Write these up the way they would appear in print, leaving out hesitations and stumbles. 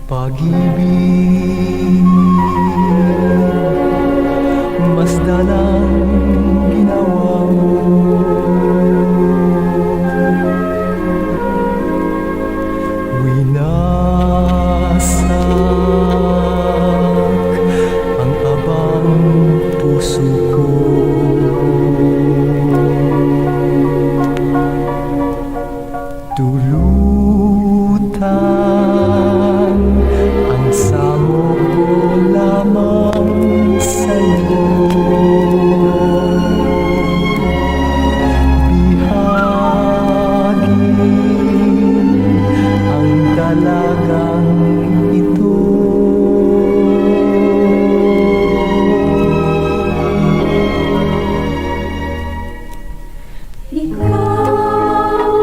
Pag-ibig, masdan ang ginawa mo. Winasak ang abang puso ko. Dulutan ang samo ko lamang sa'yo. Bihagin ang dalagang ito. Ikaw ang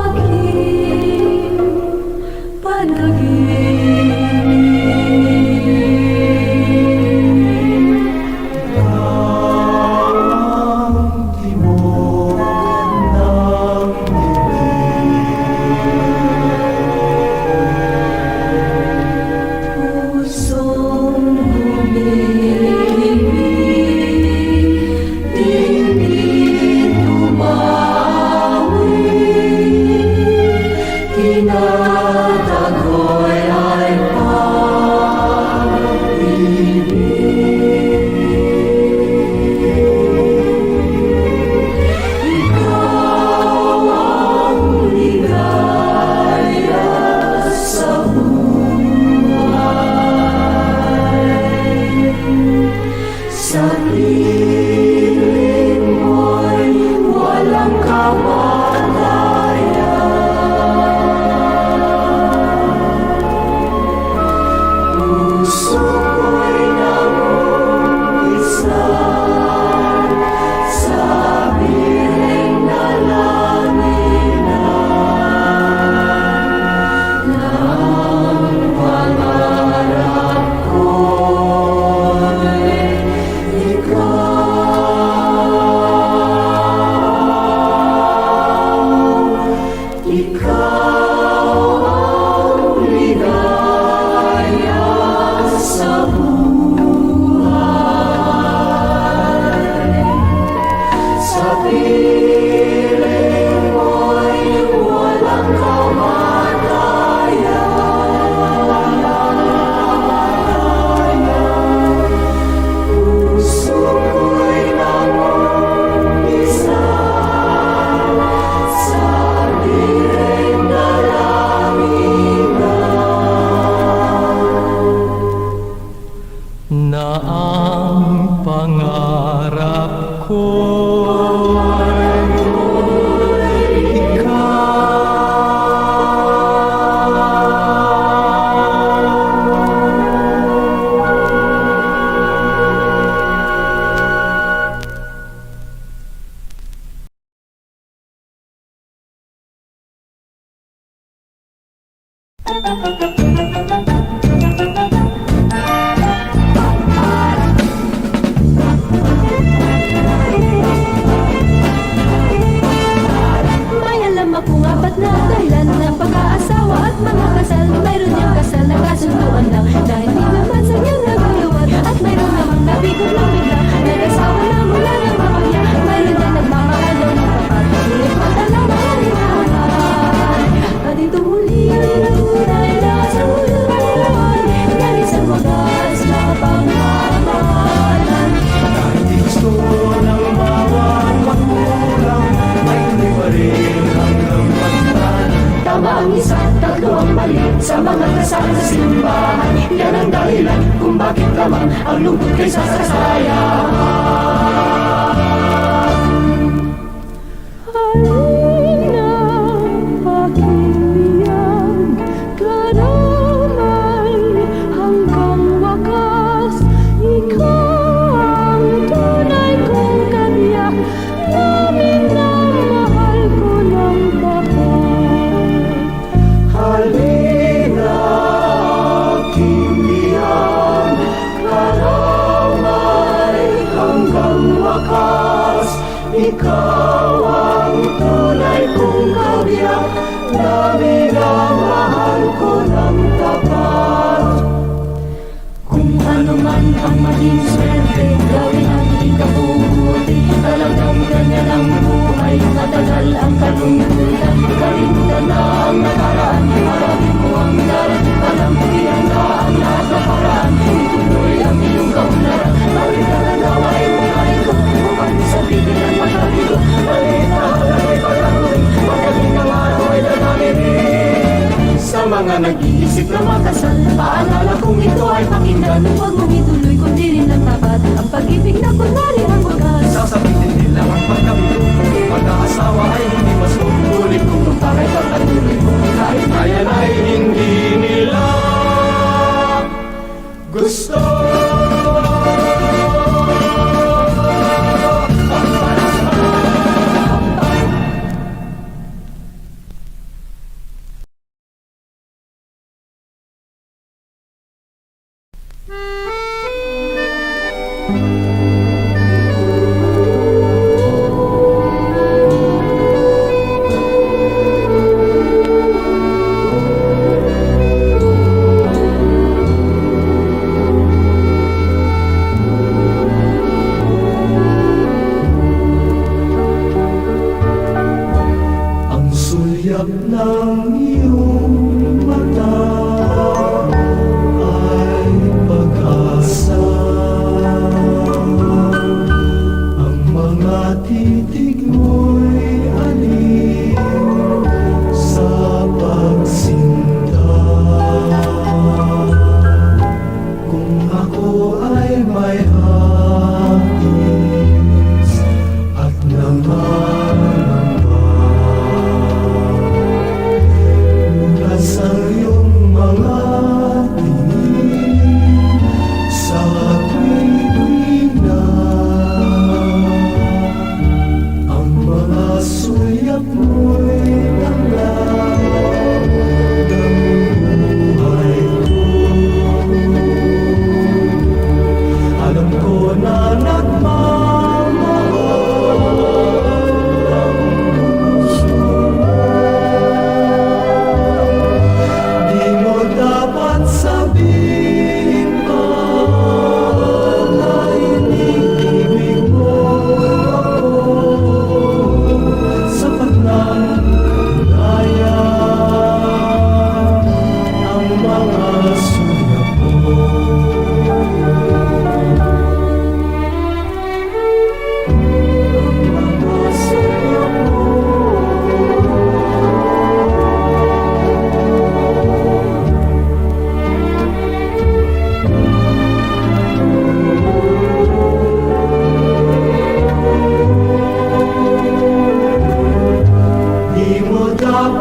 aking Ikaw ang ligaya sa buhay. Sa piling mo'y walang kamatayan. Puso ko'y namumisa sa diring dalangin na ang pangarap ko'y ikaw. May alam akong apat na dahilan ng pag-aasawa at mga kasal. Mayroon niyang kasal na kasunduan lang na hindi naman sa niyang nagulawat. At mayroon namang nabigod ng bigla, nag-asawa na mula ng mapagya. Mayroon niyang nagmamahal daw ng tapat, ngunit mata na mahalinahan. At ito muli ang tunay na sa mundo ngayon, yan isang wagas na pangmamahalan. Kahit di gusto ng bawat magulang, may tuloy pa rin hanggang pagtan. Tama ang isa, tatlo ang mali sa mga kasal sa simbahan. Yan ang dahilan kung bakit lamang ang lungkot kaysa sa sayahan. Halina, pakibiyag, karamay, hanggang wakas. Ikaw ang tunay kong katiyak, namin na mahal ko ng tapat. Halina, aking biyag, karamay, hanggang wakas. Ikaw ang tunay kong kabiyak, namin ang mahal ko ng tapat. Kung ano man ang maging swerte, gawin ang ikabubuti. Talagang ganyan ang buhay, matagal ang kalungkutan. Kalimutan na ang nakaraan, harapin mo ang darating. Alam mo ihanda ang lahat na paraan, ituloy ang iyong kaunlaran. Balik ka na naway buhay ko, upang sa bibig ng magkabigo. Balik na halagay pagkakulit, magaling ang araw ay dadalimin. Sa mga Nag-iisip na makasal, paalala kung ito ay pakinggan. Huwag mong ituloy kundi rin ang tapat, ang pag-ibig na kunwari ang wagas. sasabihin nila ang pagkabito, mag-aasawa ay hindi mas ulit kung bakit pagkatuloy mo. Kahit kaya ay hindi nila gusto. Ang sulyap ng iyong mata ay pag-asa. Ang mga titig mo'y alin sa pagsinta. Kung ako ay may hapis at nangangamba,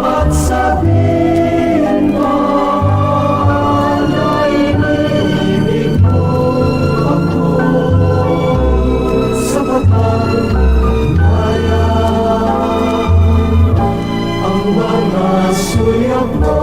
at sabihin mo na ibig mo ako sa pagkakaya ang mga suyak mo.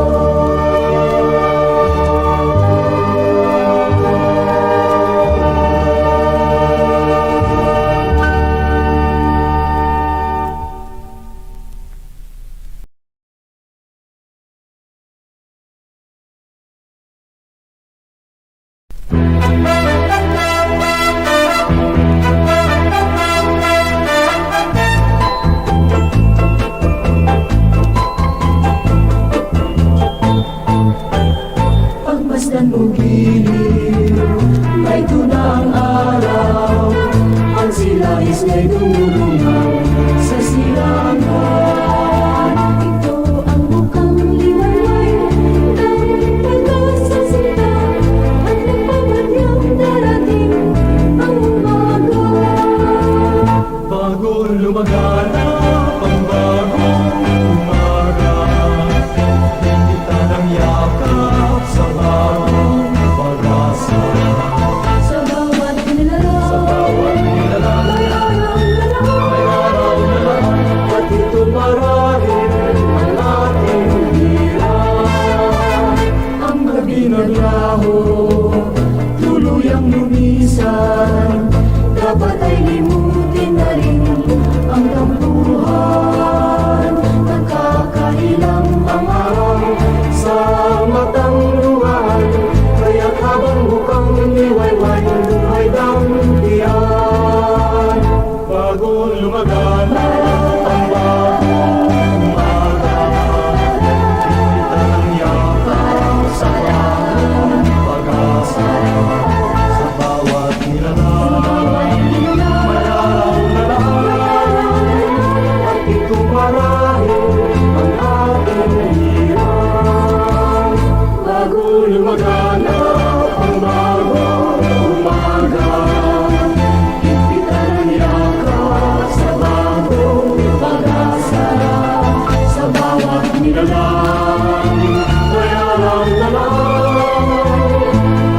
Pagmasdan mo giliw, may tunang araw. Ang sila'y sila'y dumudungaw sa silangan. Ito ang bukang liwanag ng pagkasasita at nagpapadyang darating ang umaga. Bago lumaganap ang bagong umaga, kita ng yakap sa bagong pag-asa. Sa bawat nilalang, Sa bawat nilalang, may araw na lang. at ito marahil ang ating hirap. Ang gabi naglaho, tuluyang lumisan. Dapat ay limutin na rin ang tampuhan. Nagkakailang ang araw Sa matang luhan, kaya't habang bukang liwayway, ay dampian. Bago lumaganap ang bagong umaga, kita ng yakap sa bagong pag-asa. Sa bawat nilalang, may araw na lang, at ito marahil ang ating hirap. Bago lumaganap ang bagong umaga, higpitan ang yakap sa bagong pag-asa. sa bawat Nilalang, may araw na lang,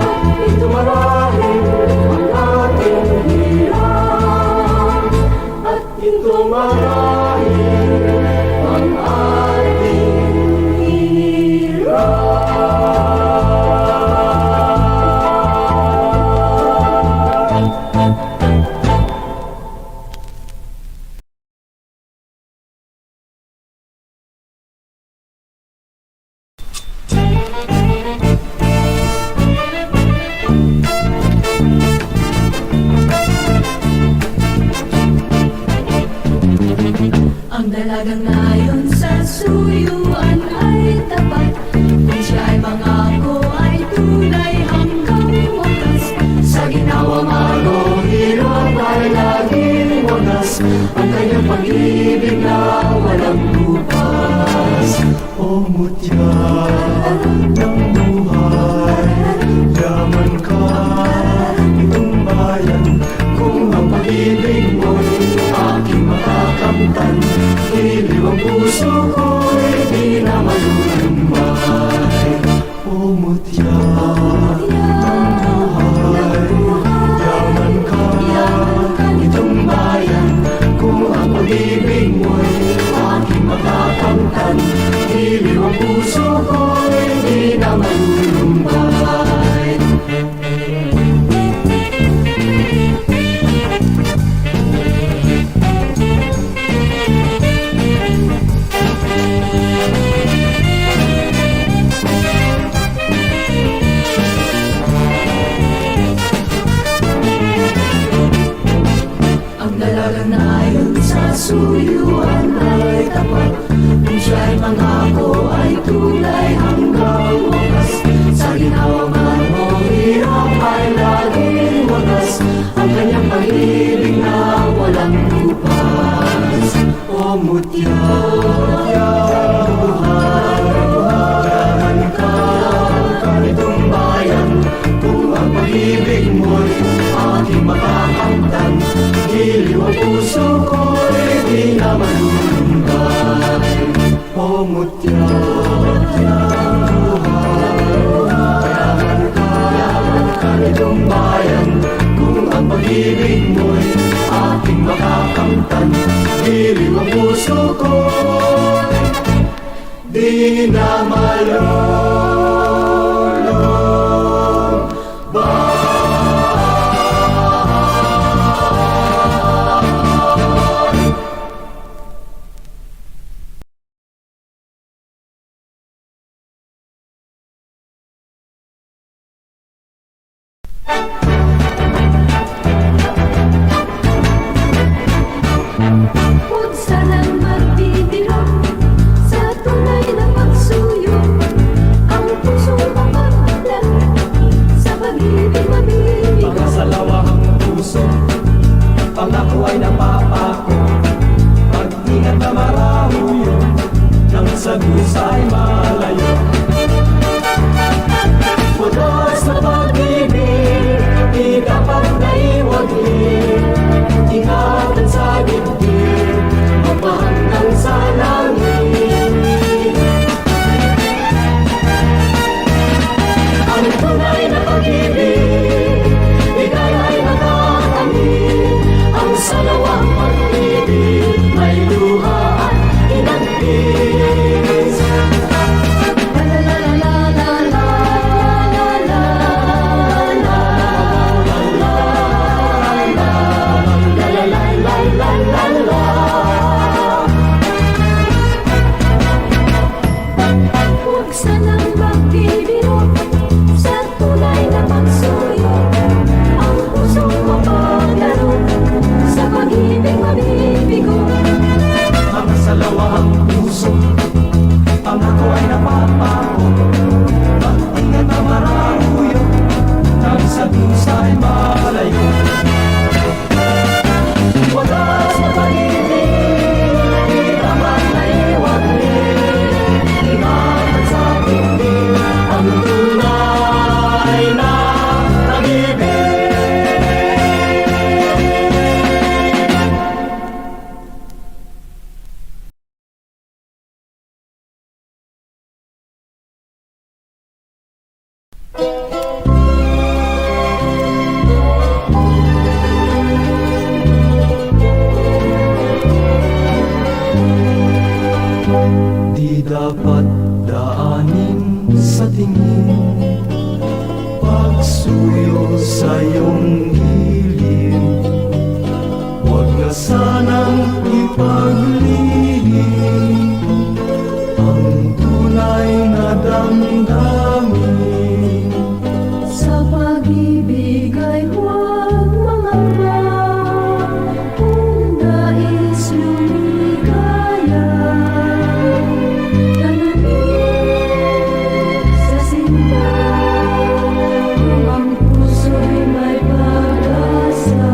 at ito marahil ang ating hirap. At ito marahil ang ating hirap. Ang dalagang nayon sa suyuan ay tapat. Kung siya ay mangako ay tunay hanggang wakas. Sa ginawa man o hirap ay laging wagas. Ang kanyang pag-ibig na walang bukas. O mutya ng buhay, yaman ka itong bayan. Kung ang pag-ibig mo'y aking makakamtan, iliw ang puso ko'y di na malulumbay. O mutya ng buhay, yaman ka itong bayan. Kung ang pag-ibig mo'y aking makakamtan, iliw ang puso ko'y di na malulumbay. Ang dalagang nayon sa suyuan ay tapat. Kung siya'y mangako ay tunay hanggang wakas. Sa ginawa man o hirap ay laging wakas. Ang kanyang pag-ibig na walang bukas. O mutya ng buhay, yaman ka itong bayan. Kung ang pag-ibig mo'y aking makakamtan, iliw ang puso ko'y di na malulumbay. O mutya Ganitong bayan, kung ang pag-ibig mo'y aking makakamtan, giliw ang puso ko, di na malulong ba? Huwag sanang magbibiro sa tunay na pagsuyo. Ang pusong mapaglan sa pag-ibig mabibigo. Pagkasalawang puso, pangako ay napapako, pag-ingat na marahuyo, nang sa ay malayo. Wagas na pag-ibig, di dapat naiwagin, ingatan sa dibdib, mapahanggang sa langit. Ang tunay na pag-ibig, ligaya ay nakakamit. Ang salawang pag-ibig, may luha at inagpis. La la la la la la la la la la la. Huwag sanang magbibiro sa tunay na pagsuyo. Ang pusong mapaglaro sa pag-ibig mabibigo. Ang salawang puso, pangako ay napapako, pag-ingat na marahuyo, nang sa ay malayo. Wagas na pag-ibig, di naman naiwagin, ingatan sa dibdib, ang tunay na pag-ibig. Di dapat daanin sa tingin, pagsuyo sa iyong hiling. Huwag na sanang ipaglihim ang tunay na damdamin. Sa pag-ibig ay huwag mangamba, kung nais lumigaya. Tanawin sa sinta, kung ang puso'y may pag-asa.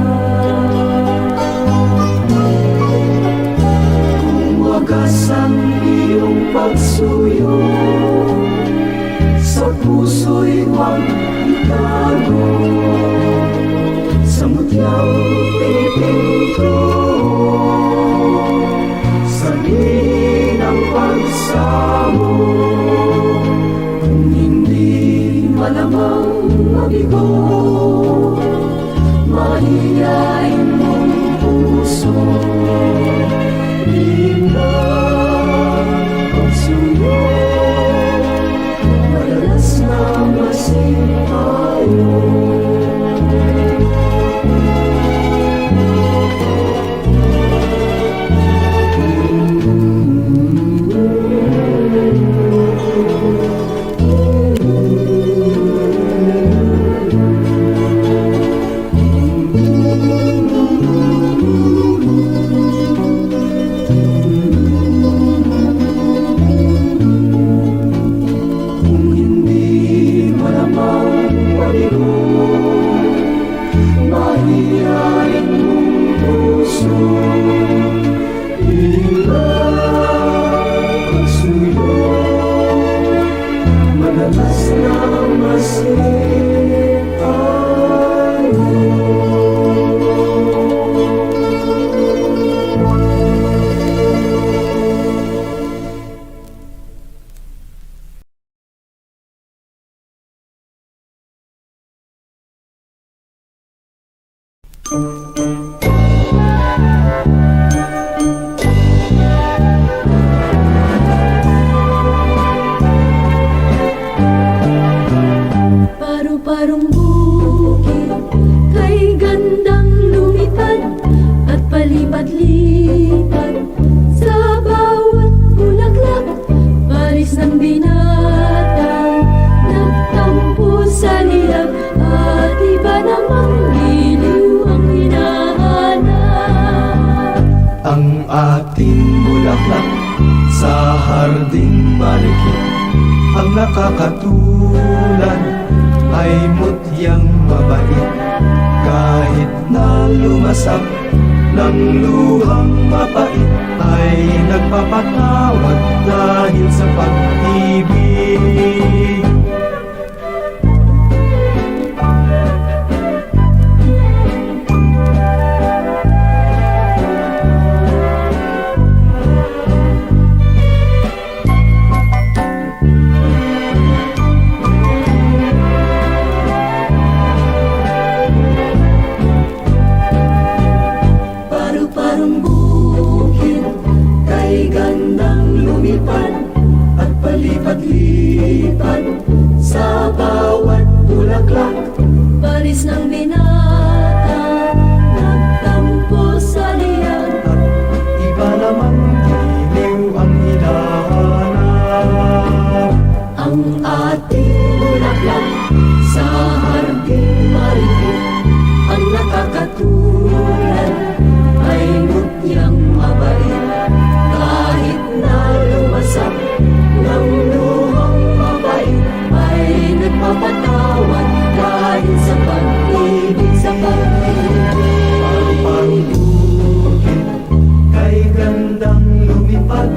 Kung wagas ang iyong pagsuyo, sa puso'y huwag itago, sa mutyang pinipinto, sabihin ang pagsamo. Kung hindi malamang mabigo, mahihain mong puso, lihim na pagsuyo, madalas na masipayo. ng binatang nagtampo sa liyak at iba namang giliw ang hinahanap. Ang ating bulaklak sa harding marikit, ang nakakatulad ay mutyang mabait. Kahit na lumasak ng luhang mapait, ay nagpapatawad dahil sa pag-ibig. Paru-parong bukid, kay gandang lumipad at palipat-lipat sa bawat bulaklak. Paris ng binata, nagtampo sa liyan. At iba namang giliw ang hinahanap. Ang ating bulaklak sa harding marikit, ang nakakatulad ay mutyang mabait. Kahit na lumasak ng luhang mabait, ay nagpapatawad dahil sa pag-ibig, sa pag-ibig. Paru-parong bukid, kay gandang lumipad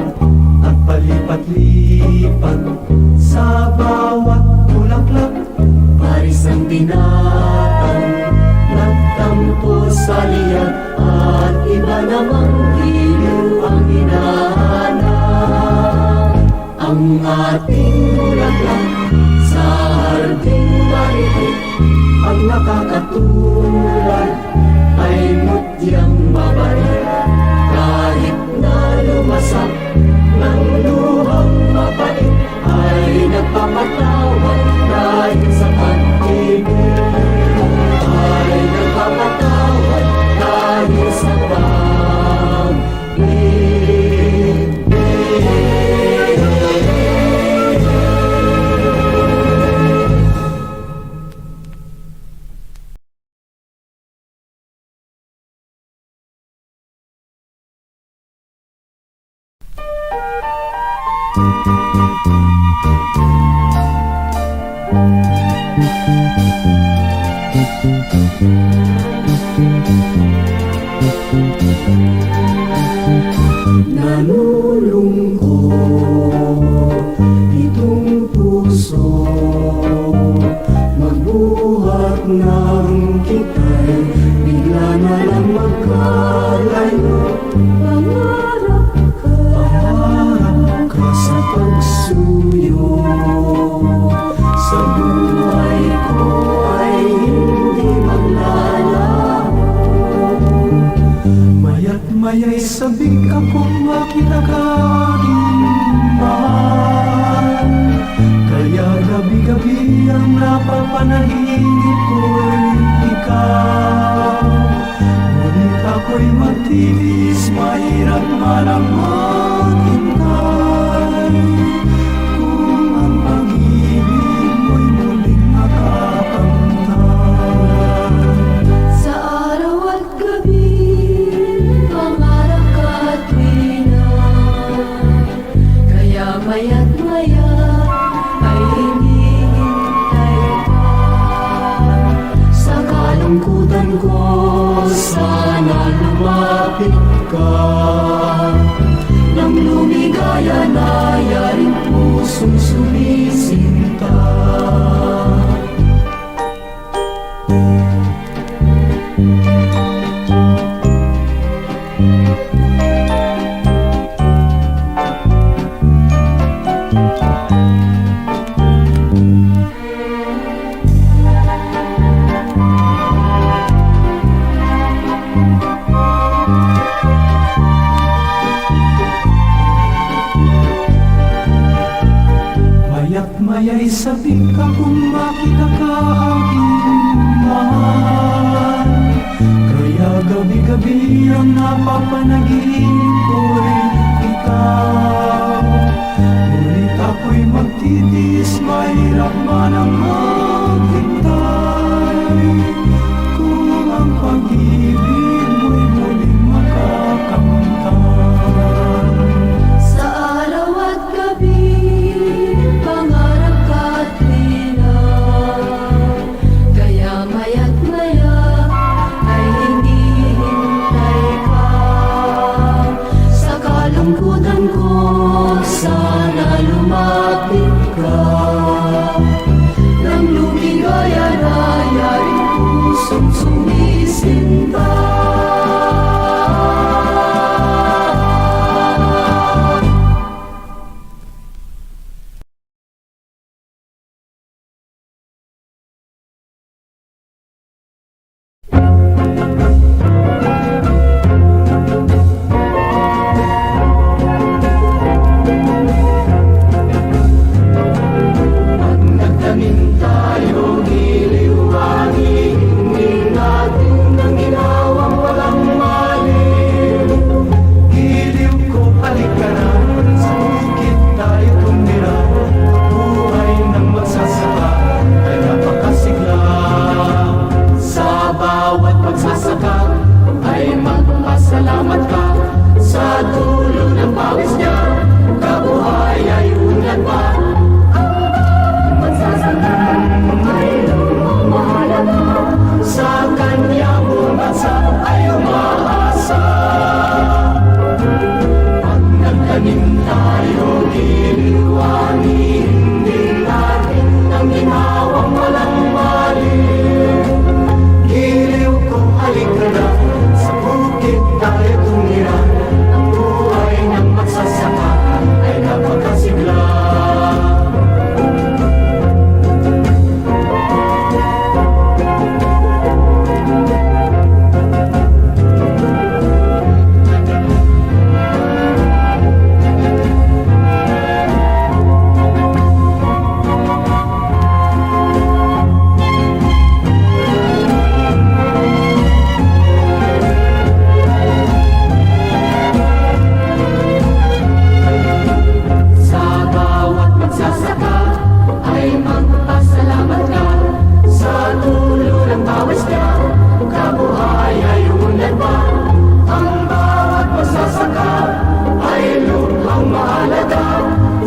at palipat-lipat sa bawat bulaklak. Paris ng binatang nagtampo sa liyan at iba namang giliw ang hinahanap. Ang ating bulaklak sa harding marikit, Ang nakakatulad ay mutyang mabait. Kahit na lumasak ng luhang mapait, ay nagpapatawad dahil sa pag-ibig. Ay nagpapatawad dahil sa pag-ibig. nalulungkot itong puso, magbuhat ng kita'y bigla na lang magkalayo. Pangarap ka sa pagsuyo, sa buhay ko ay hindi maglalaho. Maya't maya'y sabik akong makita ka aking mahal. Kaya gabi-gabi ang napapanahinip ko'y ikaw. Ngunit ako'y magtiis, mahirap man ang maghintay. Kung ang pag-ibig mo'y muling makakamtan. Sa araw at gabi, pangarap ka at tuwina. Kaya maya't maya ay hinihintay ka. Sa kalungkutan ko, sana lumapit ka. Nang lumigaya na yaring pusong sumisinta. Maya't maya'y sabik ka kung makita ka aking mahal. Kaya gabi-gabi ang napapanaginip ko'y ikaw. Ngunit ako'y Titiis mahirap man ang maghintay, kung ang pag-ibig mo'y muling makakamtan. Sa araw at gabi, pangarap ka't bilang, kaya maya't maya ay hindi hintay ka. Sa kalungkutan ko, sana lumapit ka. Nang lumigaya na yaring pusong sumisinta. Pag nagtanim tayo, giliwangin natin ang ginawang walang mali. Giliw ko, balik ka na, sa bukid tayo tumira. Buhay ng magsasaka ay napakasigla. Sa bawat pagsasaka ay magpasalamat ka. Sa dulo ng pawis niya, kabuhay ay unlad pa. Sa kanya buong bansa ay umaasa. Pag nagtanim tayo, giliwangin din natin ang ginawang walang mali. Giliw ko, halika na, sa bukid tayo tumira. Ang buhay ng magsasaka ay napakasigla. Sa bawat magsasaka ay magpasalamat ka. Sa dulo ng pawis niya, kabuhay ay unlad pa. Ang bawat magsasaka ay lubhang mahalaga.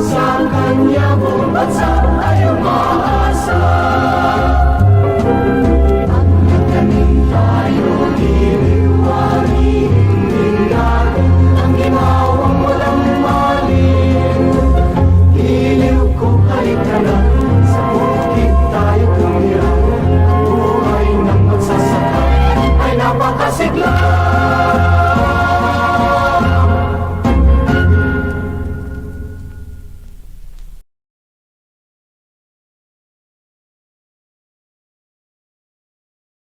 Sa kanya buong bansa